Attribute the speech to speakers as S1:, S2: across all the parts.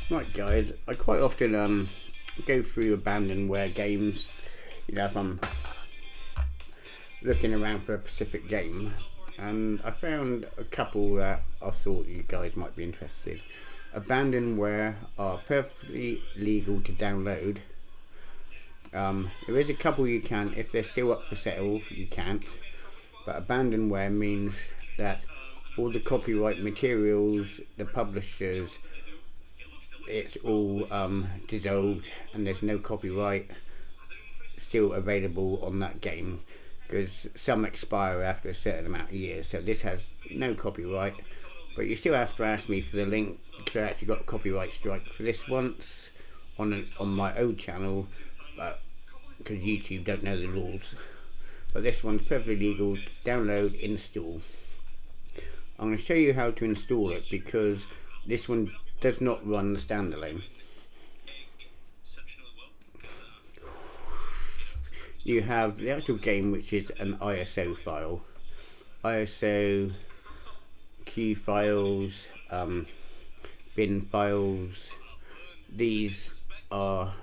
S1: Right guys, I quite often go through Abandonware games, you know, if I'm looking around for a specific game, and I found a couple that I thought you guys might be interested. Abandonware are perfectly legal to download. There is a couple you can, if they're still up for sale, you can't. But Abandonware means that all the copyright materials, the publishers, it's all dissolved, and there's no copyright still available on that game, because some expire after a certain amount of years. So this has no copyright, but you still have to ask me for the link, because I actually got a copyright strike for this once on my old channel, but because YouTube don't know the rules. But this one's perfectly legal to download, install. I'm going to show you how to install it, because this one does not run standalone. You have the actual game, which is an ISO file, ISO, Q files, bin files. These are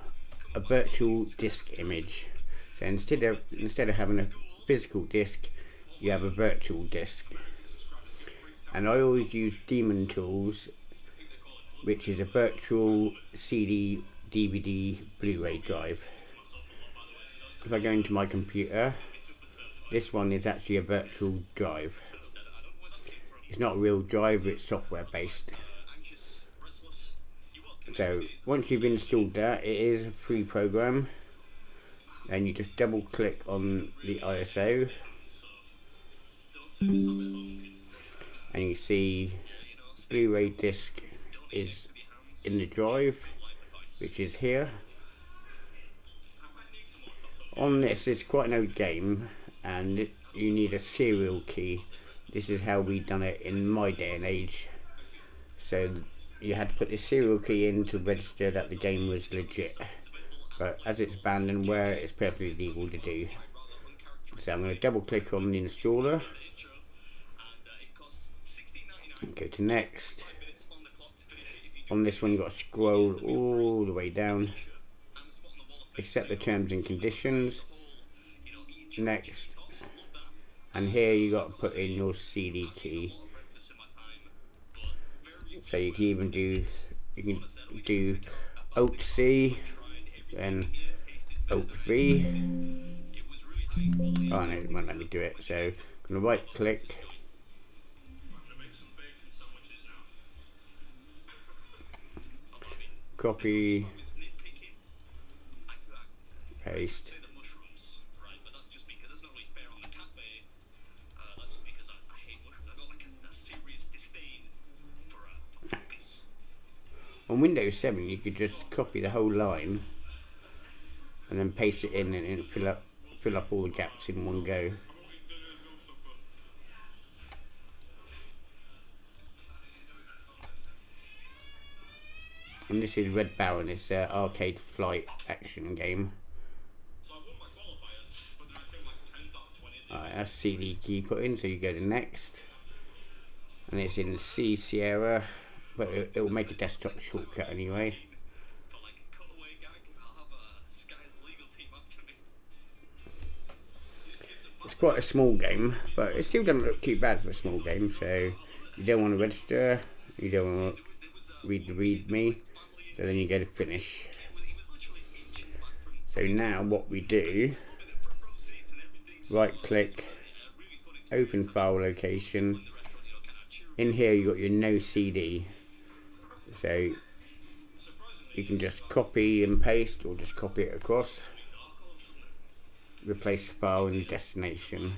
S1: a virtual disk image. So instead of having a physical disk, you have a virtual disk. And I always use Daemon Tools, which is a virtual CD, DVD, Blu-ray drive. If I go into my computer, this one is actually a virtual drive. It's not a real drive, it's software based. So once you've installed that, it is a free program. Then you just double click on the ISO, and you see Blu-ray disc is in the drive, which is here. On this is quite an old game, and you need a serial key. This is how we done it in my day and age. So you had to put the serial key in to register that the game was legit. But as it's Abandonware, it's perfectly legal to do. So I'm going to double click on the installer. Go to next. On this one you've got to scroll all the way down. Accept the terms and conditions. Next. And here you got to put in your CD key. So you can even do Alt C, then Alt V. Oh no, it won't let me do it. So I'm going to right click. Copy. Paste. On Windows 7 you could just copy the whole line and then paste it in and fill up all the gaps in one go. And this is Red Baron, it's an arcade flight action game. Alright, that's CD key put in, so you go to next. And it's in C Sierra, but it will make a desktop shortcut anyway. It's quite a small game, but it still doesn't look too bad for a small game. So you don't want to register, you don't want to read the README, so then you go to finish. So now what we do, right click, open file location. In here you got your no CD, so you can just copy and paste, or just copy it across. Replace the file in the destination.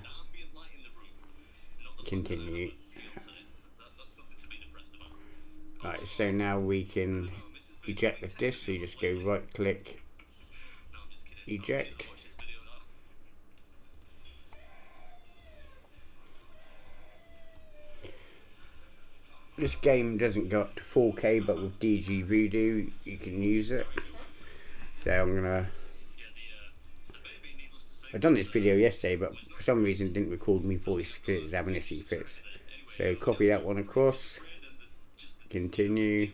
S1: Continue. Right, so now we can eject the disk, so you just go right click, eject. This game doesn't go up to 4K, but with DG Voodoo you can use it. So I've done this video yesterday, but for some reason didn't record me voice because it was having issue fix. So copy that one across, continue.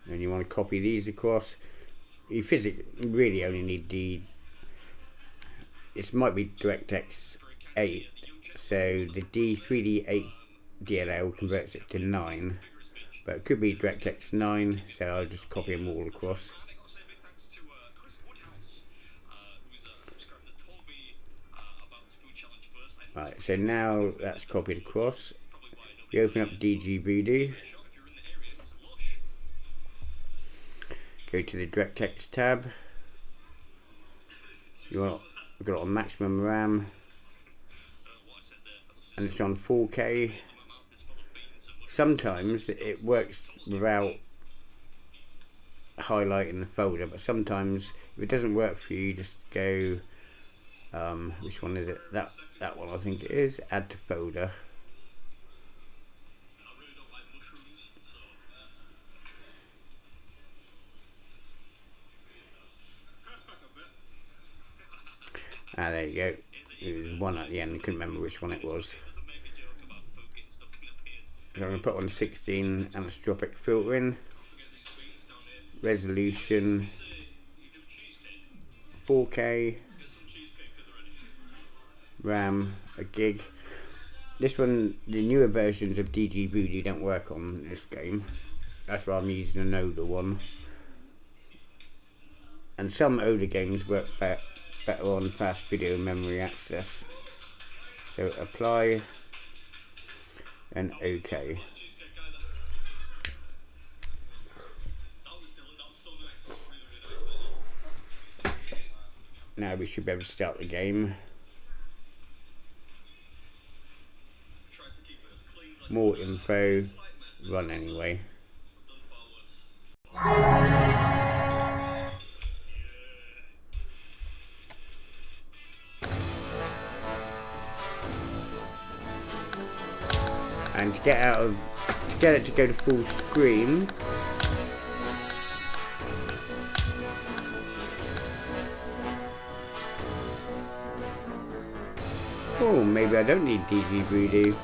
S1: and you want to copy these across. You physically really only need this might be DirectX 8, so the D3D8 DLL converts it to 9, but it could be DirectX 9, so I'll just copy them all across. Right, so now that's copied across. We open up DG Voodoo, go to the DirectX tab. We've got it on maximum RAM, and it's on 4K. Sometimes it works without highlighting the folder, but sometimes if it doesn't work for you, just go, which one is it? That one I think it is, add to folder. There you go. There was one at the end, I couldn't remember which one it was. So I'm going to put on 16 anisotropic filtering, resolution 4K, RAM a gig. This one, the newer versions of DG Voodoo don't work on this game. That's why I'm using an older one. And some older games work better on fast video memory access. So apply and OK. Now we should be able to start the game. More info, run anyway. And to get it to go to full screen, oh, maybe I don't need DG Voodoo.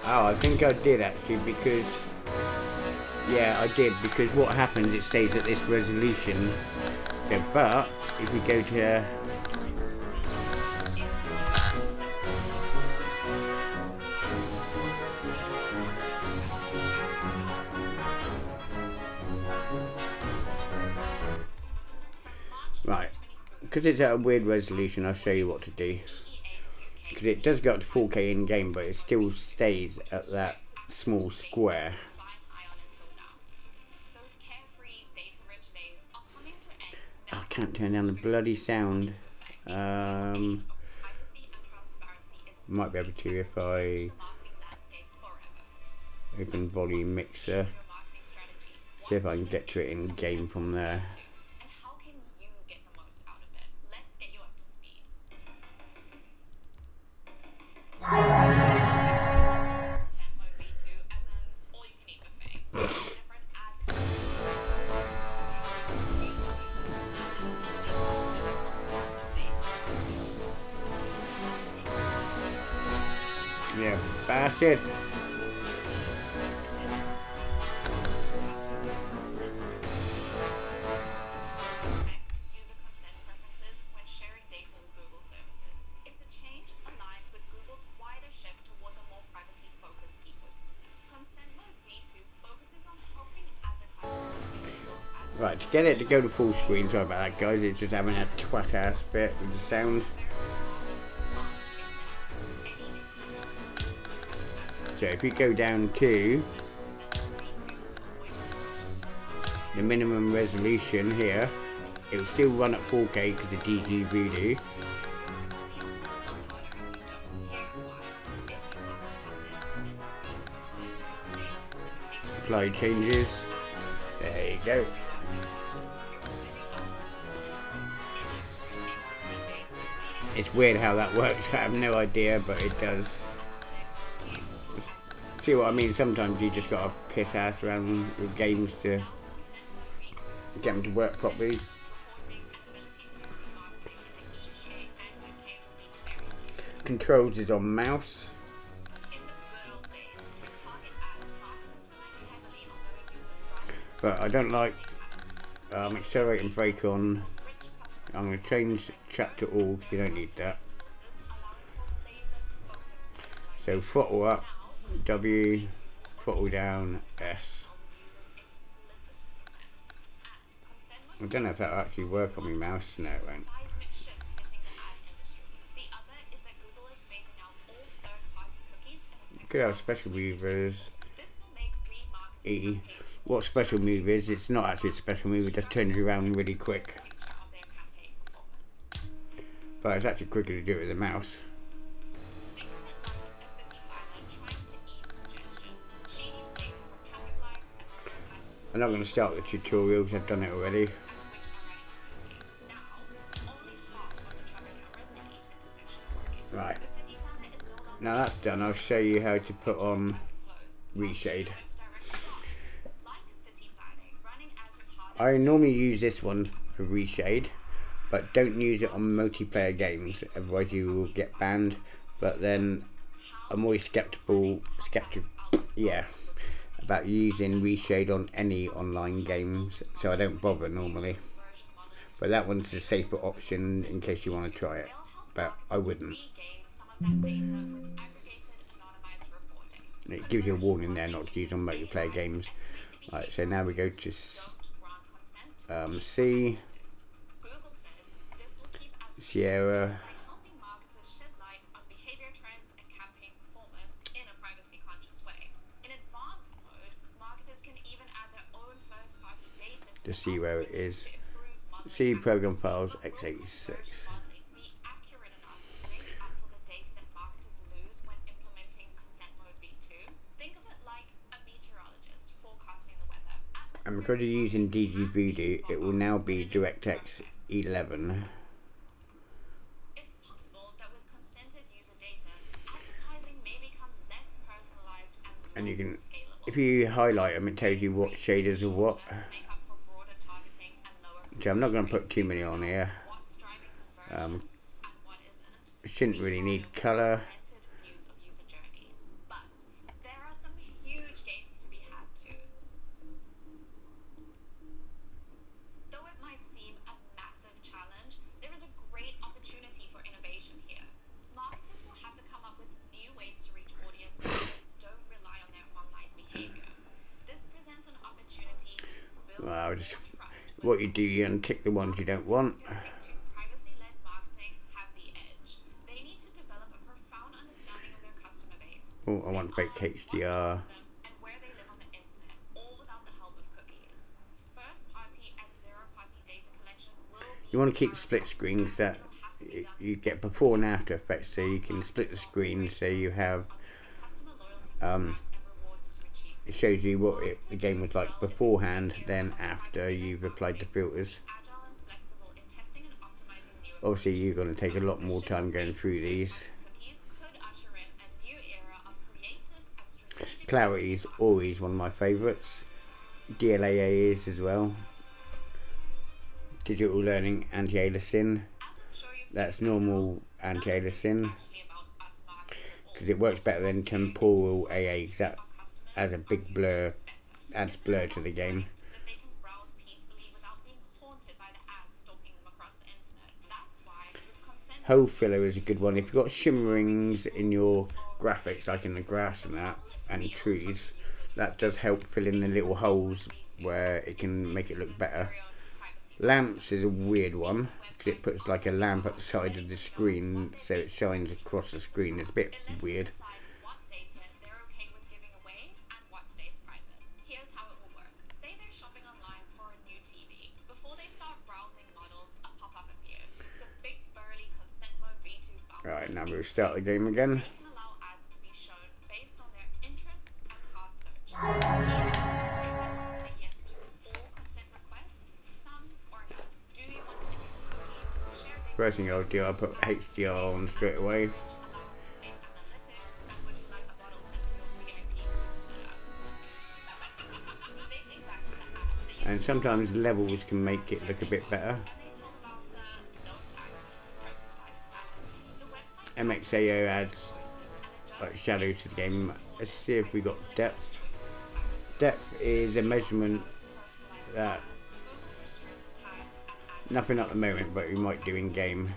S1: Oh, I think I did actually, because yeah, I did, because what happens, it stays at this resolution. So, but if we go to right, because it's at a weird resolution, I'll show you what to do. Because it does go up to 4K in game, but it still stays at that small square. Oh, I can't turn down the bloody sound. Might be able to if I open volume mixer. See if I can get to it in game from there. Yeah, bastard. Right, to get it to go to full screen, sorry about that guys, it's just having a twat ass bit with the sound. So if you go down to the minimum resolution here, it will still run at 4K because of DG Voodoo. Apply changes. There you go. It's weird how that works, I have no idea, but it does. See what I mean? Sometimes you just gotta piss ass around with games to get them to work properly. Controls is on mouse. but I don't like accelerate and brake on. I'm going to change chat to all because you don't need that. So throttle up, W, throttle down, S. I don't know if that'll actually work on my mouse. No, it won't. You could have special movers. E. What special move is? It's not actually a special move, it just turns you around really quick. But it's actually quicker to do it with a mouse. I'm not going to start the tutorial because I've done it already. Right. Now that's done, I'll show you how to put on reshade. I normally use this one for reshade, but don't use it on multiplayer games, otherwise you will get banned. But then I'm always skeptical, about using reshade on any online games, so I don't bother normally. But that one's the safer option in case you want to try it, but I wouldn't. It gives you a warning there not to use on multiplayer games. Right, so now we go to C, Sierra, to see where it is. C program files x86. And because you're using DGBD, it will now be DirectX 11. It's possible that with consented user data, advertising may become less personalized and you can, if you highlight them, it tells you what shaders are what. So I'm not going to put too many on here. Shouldn't really need color. Well, just what you do, you untick the ones you don't want. Oh, I want fake HDR. You want to keep split screens that you get before and after effects, so you can split the screen, so you have it shows you what the game was like beforehand, then after you've applied the filters. Obviously you're going to take a lot more time going through these. Clarity is always one of my favourites. DLAA is as well. Digital Learning Anti-Aliasing. That's normal anti-aliasing because it works better than temporal AA, because that has a big blur, adds blur to the game. Hole filler is a good one. If you've got shimmerings in your graphics, like in the grass and that, and trees, that does help fill in the little holes where it can make it look better. Lamps is a weird one because it puts like a lamp at the side of the screen so it shines across the screen. It's a bit weird. Alright, now we'll start the game again. First thing I'll do, I'll put HDR on straight away. And sometimes levels can make it look a bit better. MXAO adds like shadow to the game. Let's see if we got depth. Depth is a measurement Nothing at the moment, but we might do in game.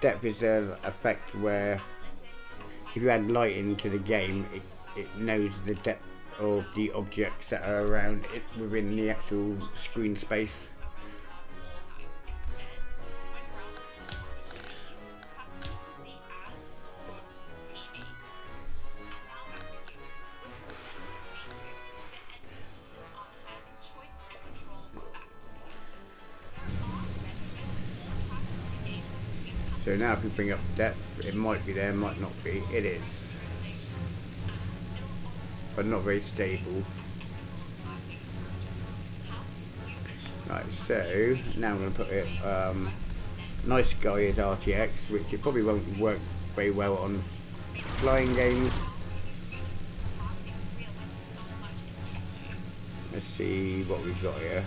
S1: Depth is an effect where if you add light into the game, it knows the depth of the objects that are around it within the actual screen space. So now if we bring up depth, it might be there, might not be. It is, but not very stable. Right, so now I'm going to put it, nice guy is RTX, which it probably won't work very well on flying games. Let's see what we've got here.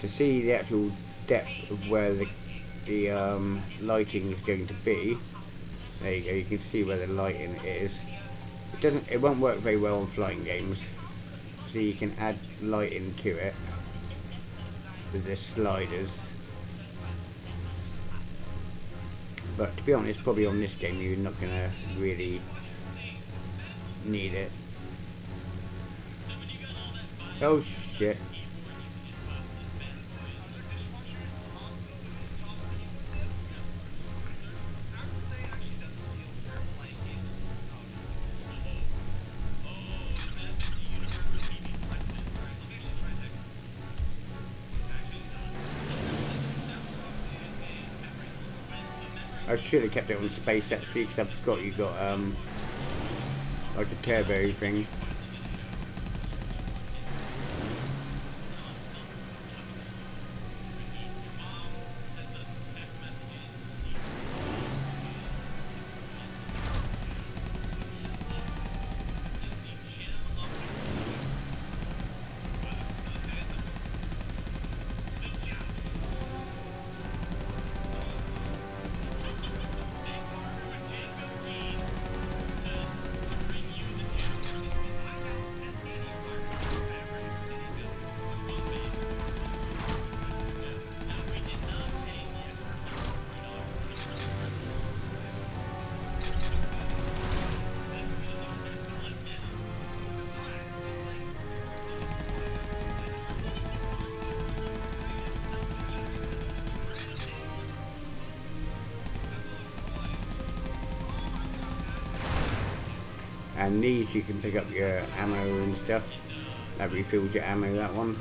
S1: To see the actual depth of where the lighting is going to be, there you go. You can see where the lighting is. It won't work very well on flying games. So you can add lighting to it with the sliders. But to be honest, probably on this game you're not gonna really need it. Oh shit. I should have kept it on space actually, because I've forgot you got like a turbo thing. And these you can pick up your ammo and stuff. That refills your ammo, that one.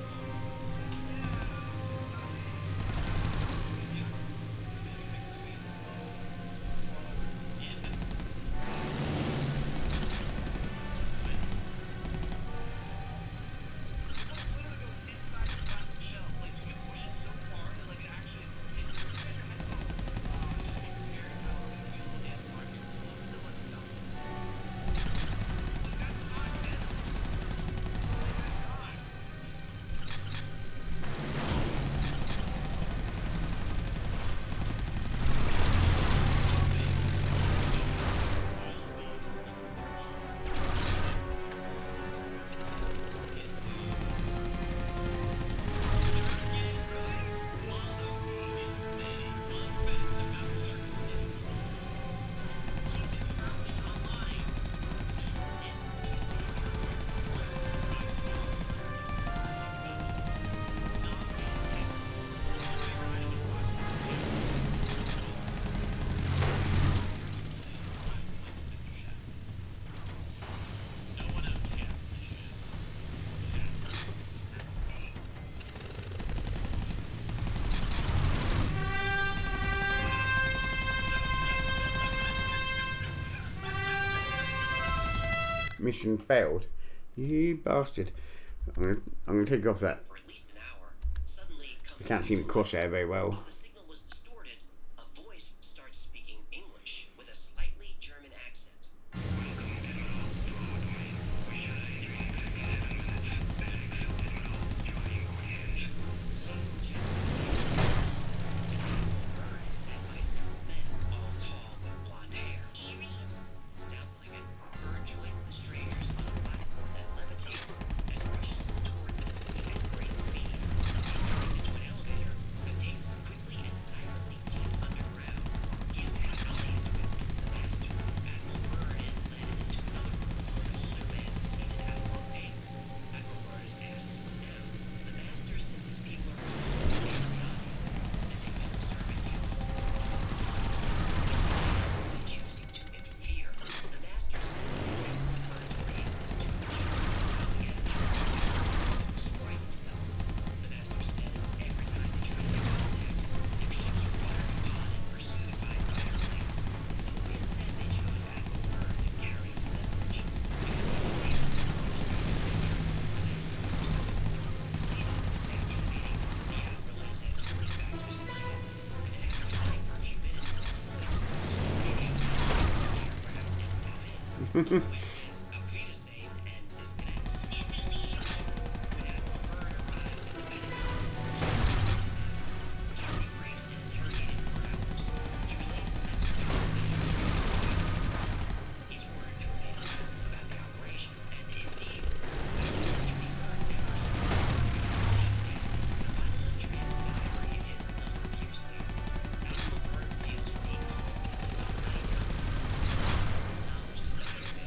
S1: Mission failed. You bastard. I'm gonna take off that. I can't see the crosshair very well.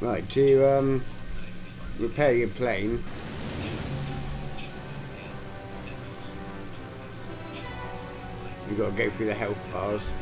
S1: Right, to repair your plane, you've got to go through the health bars.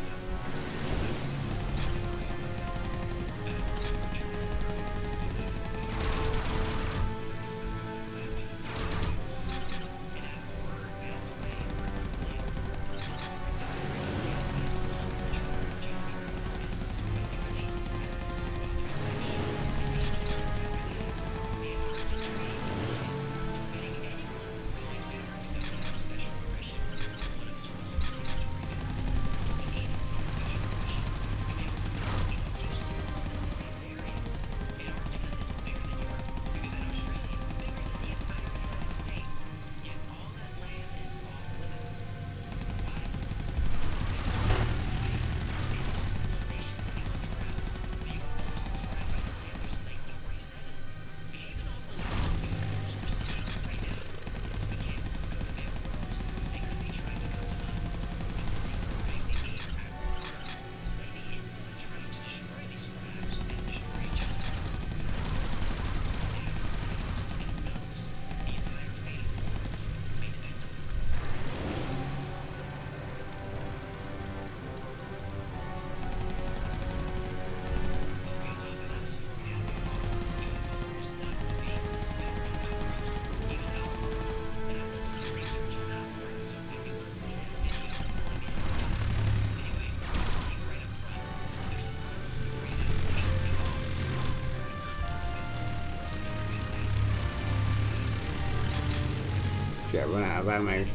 S1: Get run out of ammo.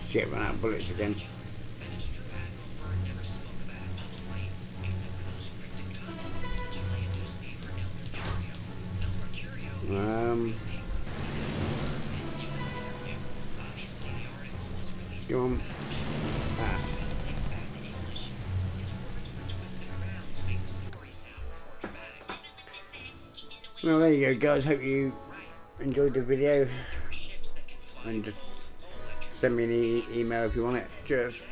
S1: Shit, run out of bullets again. Go on. Well, there you go, guys. Hope you enjoyed the video. And just Send me an email if you want it. Cheers.